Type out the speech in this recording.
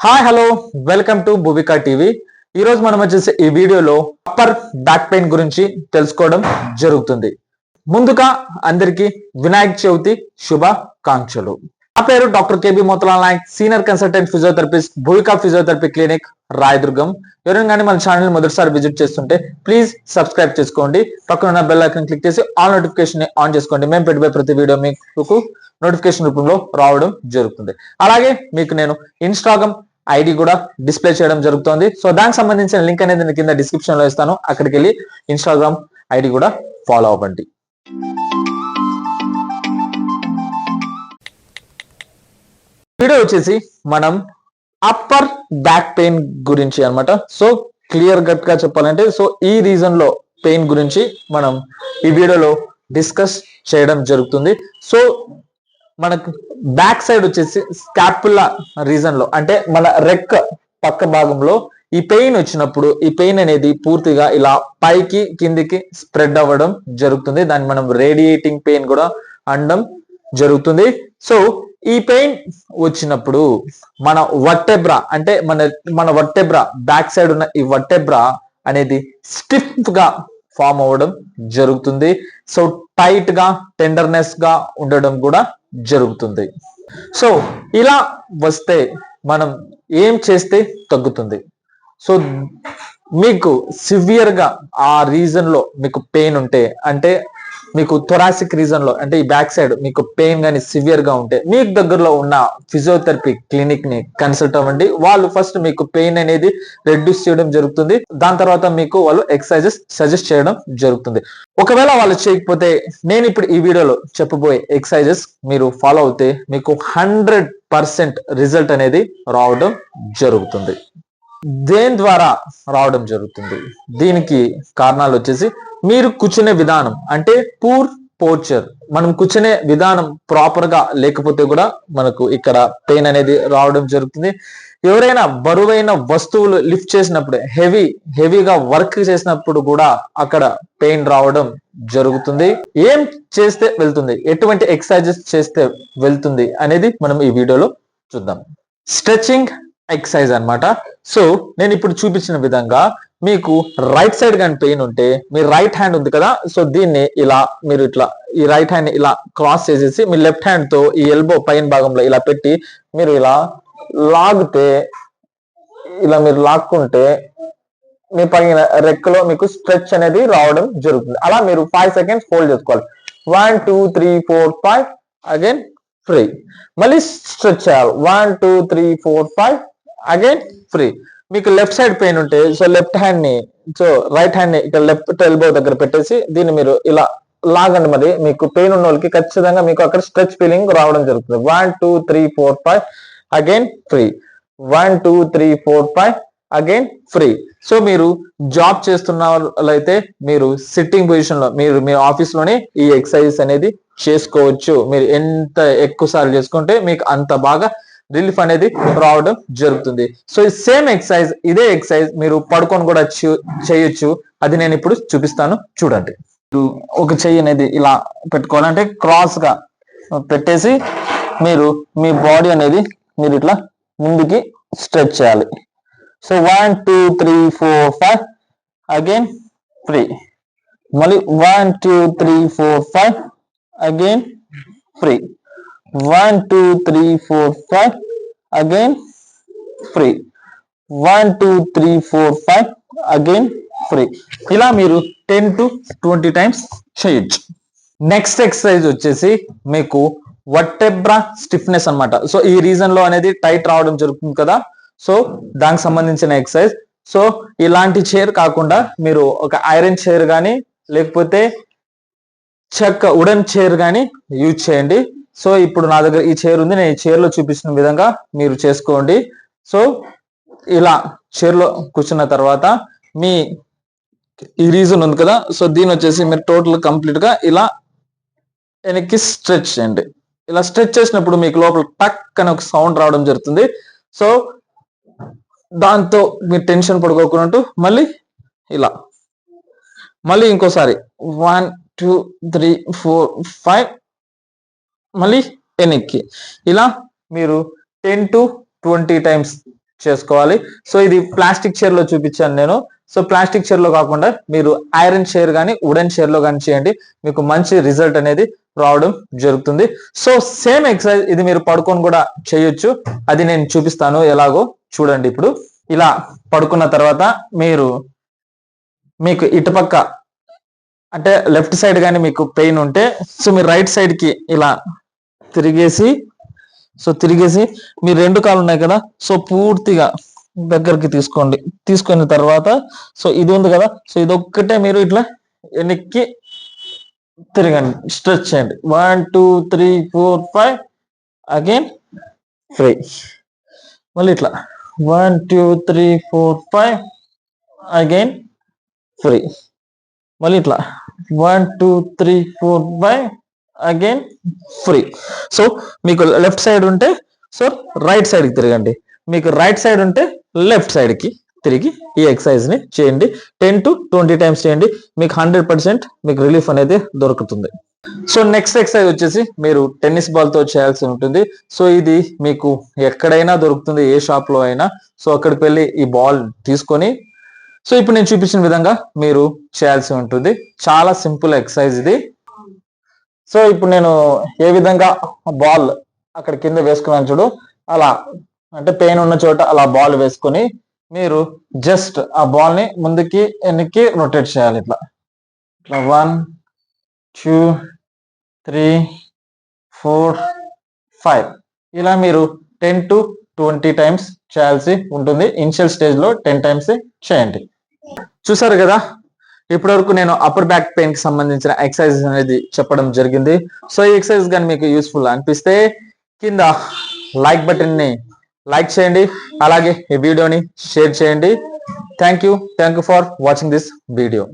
Hi hello welcome to Bhuvika TV. ఈరోజు మనం వచ్చేసి ఈ వీడియోలో అప్పర్ బ్యాక్ పెయిన్ గురించి తెలుసుకోవడం జరుగుతుంది. ముందుగా అందరికీ వినాయక చవితి శుభాకాంక్షలు. నా పేరు doctor K B Mothalal Nayak, senior consultant physiotherapist, Bhuvika physiotherapy clinic, Rayadurgam. ఎవరైనా కానీ మన ఛానల్ మొదటిసారి విజిట్ చేస్తుంటే ప్లీజ్ సబ్స్క్రైబ్ చేసుకోండి. పక్కన ఉన్న బెల్ ఐకాన్ క్లిక్ చేసి ఆల్ నోటిఫికేషన్ ఆన్ చేసుకోండి. మేము పెట్టే ప్రతి వీడియో మీకు నోటిఫికేషన్ రూపంలో రావడం జరుగుతుంది. అలాగే మీకు నేను ఇన్స్టాగ్రామ్ ఐడి కూడా డిస్ప్లే చేయడం జరుగుతుంది. సో దానికి సంబంధించిన లింక్ అనేది నేను కింద డిస్క్రిప్షన్ లో ఇస్తాను. అక్కడికి వెళ్ళి ఇన్స్టాగ్రామ్ ఐడి కూడా ఫాలో అవ్వండి. వీడియో వచ్చేసి మనం అప్పర్ బ్యాక్ పెయిన్ గురించి అన్నమాట. సో క్లియర్ కట్ గా చెప్పాలంటే సో ఈ రీజన్ లో పెయిన్ గురించి మనం ఈ వీడియోలో డిస్కస్ చేయడం జరుగుతుంది. సో మనకు బ్యాక్ సైడ్ వచ్చేసి స్కాపులా రీజన్ లో అంటే మన రెక్క పక్క భాగంలో ఈ పెయిన్ వచ్చినప్పుడు ఈ పెయిన్ అనేది పూర్తిగా ఇలా పైకి కిందికి స్ప్రెడ్ అవ్వడం జరుగుతుంది. దాన్ని మనం రేడియేటింగ్ పెయిన్ కూడా అనడం జరుగుతుంది. సో ఈ పెయిన్ వచ్చినప్పుడు మన వర్టెబ్రా అంటే మన వర్టెబ్రా బ్యాక్ సైడ్ ఉన్న ఈ వర్టెబ్రా అనేది స్టిఫ్ గా ఫామ్ అవ్వడం జరుగుతుంది. సో టైట్ గా టెండర్నెస్ గా ఉండడం కూడా జరుగుతుంది. సో ఇలా వస్తే మనం ఏం చేస్తే తగ్గుతుంది? సో మీకు సివియర్ గా ఆ రీజన్ లో మీకు పెయిన్ ఉంటే అంటే మీకు థొరాసిక్ రీజన్ లో అంటే ఈ బ్యాక్ సైడ్ మీకు పెయిన్ కానీ సివియర్ గా ఉంటే మీకు దగ్గరలో ఉన్న ఫిజియోథెరపీ క్లినిక్ ని కన్సల్ట్ అవ్వండి. వాళ్ళు ఫస్ట్ మీకు పెయిన్ అనేది రెడ్యూస్ చేయడం జరుగుతుంది. దాని తర్వాత మీకు వాళ్ళు ఎక్సర్సైజెస్ సజెస్ట్ చేయడం జరుగుతుంది. ఒకవేళ వాళ్ళు చేయకపోతే నేను ఇప్పుడు ఈ వీడియోలో చెప్పబోయే ఎక్సర్సైజెస్ మీరు ఫాలో అవుతే మీకు 100% రిజల్ట్ అనేది రావడం జరుగుతుంది. దేని ద్వారా రావడం జరుగుతుంది? దీనికి కారణాలు వచ్చేసి మీరు కూర్చునే విధానం అంటే పూర్ పోస్చర్. మనం కూర్చునే విధానం ప్రాపర్ గా లేకపోతే కూడా మనకు ఇక్కడ పెయిన్ అనేది రావడం జరుగుతుంది. ఎవరైనా బరువైన వస్తువులు లిఫ్ట్ చేసినప్పుడు హెవీగా వర్క్ చేసినప్పుడు కూడా అక్కడ పెయిన్ రావడం జరుగుతుంది. ఏం చేస్తే వెళ్తుంది, ఎటువంటి ఎక్సర్సైజెస్ చేస్తే వెళ్తుంది అనేది మనం ఈ వీడియోలో చూద్దాం. స్ట్రెచింగ్ ఎక్సర్సైజ్ అన్నమాట. సో నేను ఇప్పుడు చూపించిన విధంగా మీకు రైట్ సైడ్ కానీ పెయిన్ ఉంటే మీ రైట్ హ్యాండ్ ఉంది కదా, సో దీన్ని ఇలా మీరు ఇట్లా ఈ రైట్ హ్యాండ్ ఇలా క్రాస్ చేసేసి మీ లెఫ్ట్ హ్యాండ్ తో ఈ ఎల్బో పైన భాగంలో ఇలా పెట్టి మీరు ఇలా లాగితే ఇలా మీరు లాక్కుంటే మీ పైన రెక్కలో మీకు స్ట్రెచ్ అనేది రావడం జరుగుతుంది. అలా మీరు 5 seconds హోల్డ్ చేసుకోవాలి. 1 2 3 4 5 అగైన్ ఫ్రీ. మళ్ళీ స్ట్రెచ్ చేయాలి. 1 2 3 4 5 అగైన్ ఫ్రీ. మీకు లెఫ్ట్ సైడ్ పెయిన్ ఉంటే సో లెఫ్ట్ హ్యాండ్ ని సో రైట్ హ్యాండ్ ని ఇక్కడ లెఫ్ట్ ఎల్బో దగ్గర పెట్టేసి దీన్ని మీరు ఇలా లాగండి. మరి మీకు పెయిన్ ఉన్న వాళ్ళకి ఖచ్చితంగా మీకు అక్కడ స్ట్రెచ్ ఫీలింగ్ రావడం జరుగుతుంది. 1 2 3 4 5 again free. 1 2 3 4 5 again free. So మీరు జాబ్ చేస్తున్న వాళ్ళైతే మీరు సిట్టింగ్ పొజిషన్ లో మీరు మీ ఆఫీస్ లోనే ఈ ఎక్సర్సైజ్ అనేది చేసుకోవచ్చు. మీరు ఎంత ఎక్కువ సార్లు చేసుకుంటే మీకు అంత బాగా రిలీఫ్ అనేది రావడం జరుగుతుంది. సో ఈ సేమ్ ఎక్సర్సైజ్ ఇదే ఎక్సర్సైజ్ మీరు పడుకొని కూడా చేయొచ్చు. అది నేను ఇప్పుడు చూపిస్తాను, చూడండి. ఒక చెయ్యి అనేది ఇలా పెట్టుకోవాలంటే క్రాస్ గా పెట్టేసి మీరు మీ బాడీ అనేది మీరు ఇట్లా ముందుకి స్ట్రెచ్ చేయాలి. So 1 2 3 4 5 again free. మళ్ళీ 1 2 3 4 5 again free. 1 2 3 4 5 again free. 1 2 3 4 5 again free. ఇలా మీరు 10 to 20 times చేయొచ్చు. నెక్స్ట్ ఎక్సర్సైజ్ వచ్చేసి మీకు వర్టెబ్రా స్టిఫ్నెస్ అన్నమాట. సో ఈ రీజన్ లో అనేది టైట్ రావడం జరుగుతుంది కదా, సో దానికి సంబంధించిన ఎక్సర్సైజ్. సో ఇలాంటి చైర్ కాకుండా మీరు ఒక ఐరన్ చైర్ కానీ లేకపోతే వుడెన్ చైర్ కానీ యూజ్ చేయండి. సో ఇప్పుడు నా దగ్గర ఈ చైర్ ఉంది, నేను ఈ చైర్ లో చూపించిన విధంగా మీరు చేసుకోండి. సో ఇలా చైర్ లో కూర్చున్న తర్వాత మీ ఈ రీజన్ ఉంది కదా, సో దీని వచ్చేసి మీరు టోటల్ కంప్లీట్ గా ఇలా వెనక్కి స్ట్రెచ్ చేయండి. ఇలా స్ట్రెచ్ చేసినప్పుడు మీకు లోపల టక్ అని ఒక సౌండ్ రావడం జరుగుతుంది. సో దాంతో మీరు టెన్షన్ పడుకోకున్నట్టు మళ్ళీ ఇలా మళ్ళీ ఇంకోసారి 1 2 3 4 5 మళ్ళీ వెనక్కి ఇలా మీరు 10 to 20 times చేసుకోవాలి. సో ఇది ప్లాస్టిక్ చైర్ లో చూపించాను నేను. సో ప్లాస్టిక్ చైర్ లో కాకుండా మీరు ఐరన్ చైర్ కానీ వుడెన్ చైర్ లో కానీ చేయండి, మీకు మంచి రిజల్ట్ అనేది రావడం జరుగుతుంది. సో సేమ్ ఎక్సర్సైజ్ ఇది మీరు పడుకొని కూడా చేయొచ్చు, అది నేను చూపిస్తాను ఎలాగో చూడండి. ఇప్పుడు ఇలా పడుకున్న తర్వాత మీకు ఇటుపక్క అంటే లెఫ్ట్ సైడ్ కానీ మీకు పెయిన్ ఉంటే సో మీరు రైట్ సైడ్ కి ఇలా తిరిగేసి మీ రెండు కాళ్ళు ఉన్నాయి కదా, సో పూర్తిగా దగ్గరికి తీసుకోండి. తీసుకున్న తర్వాత సో ఇది ఉంది కదా, సో ఇది ఒక్కటే మీరు ఇట్లా వెనక్కి తిరగండి, స్ట్రెచ్ చేయండి. 1 2 3 4 5 అగైన్ ఫ్రీ. మళ్ళీ ఇట్లా 1 2 3 4 5 అగైన్ ఫ్రీ. మళ్ళీ ఇట్లా 1 2 3 4 5 అగైన్ ఫ్రీ. సో మీకు లెఫ్ట్ సైడ్ ఉంటే సో రైట్ సైడ్ కి తిరగండి, మీకు రైట్ సైడ్ ఉంటే లెఫ్ట్ సైడ్ కి తిరిగి ఈ ఎక్సర్సైజ్ ని చేయండి. 10 to 20 టైమ్స్ చేయండి, మీకు 100% మీకు రిలీఫ్ అనేది దొరుకుతుంది. సో నెక్స్ట్ ఎక్సర్సైజ్ వచ్చేసి మీరు టెన్నిస్ బాల్ తో చేయాల్సి ఉంటుంది. సో ఇది మీకు ఎక్కడైనా దొరుకుతుంది, ఏ షాప్ లో అయినా. సో అక్కడికి వెళ్ళి ఈ బాల్ తీసుకొని సో ఇప్పుడు నేను చూపించిన విధంగా మీరు చేయాల్సి ఉంటుంది. చాలా సింపుల్ ఎక్సర్సైజ్ ఇది. సో ఇప్పుడు నేను ఏ విధంగా బాల్ అక్కడ కింద వేసుకున్నాను చూడు, అలా అంటే పెయిన్ ఉన్న చోట అలా బాల్ వేసుకొని మీరు జస్ట్ ఆ బాల్ ని ముందుకి వెనక్కి రొటేట్ చేయాలి. ఇట్లా 1 2 3 4 5 ఇలా మీరు 10 to 20 టైమ్స్ చేయాల్సి ఉంటుంది. ఇనిషియల్ స్టేజ్ లో 10 టైమ్స్ చేయండి. చూసారు కదా, ఇప్పటి వరకు నేను అప్పర్ బ్యాక్ పెయిన్ కి సంబంధించిన ఎక్సర్సైజ్ అనేది చెప్పడం జరిగింది. సో ఈ ఎక్సర్సైజ్ కానీ మీకు యూస్ఫుల్ అనిపిస్తే కింద లైక్ బటన్ ని లైక్ చేయండి, అలాగే ఈ వీడియోని షేర్ చేయండి. Thank you for watching this video.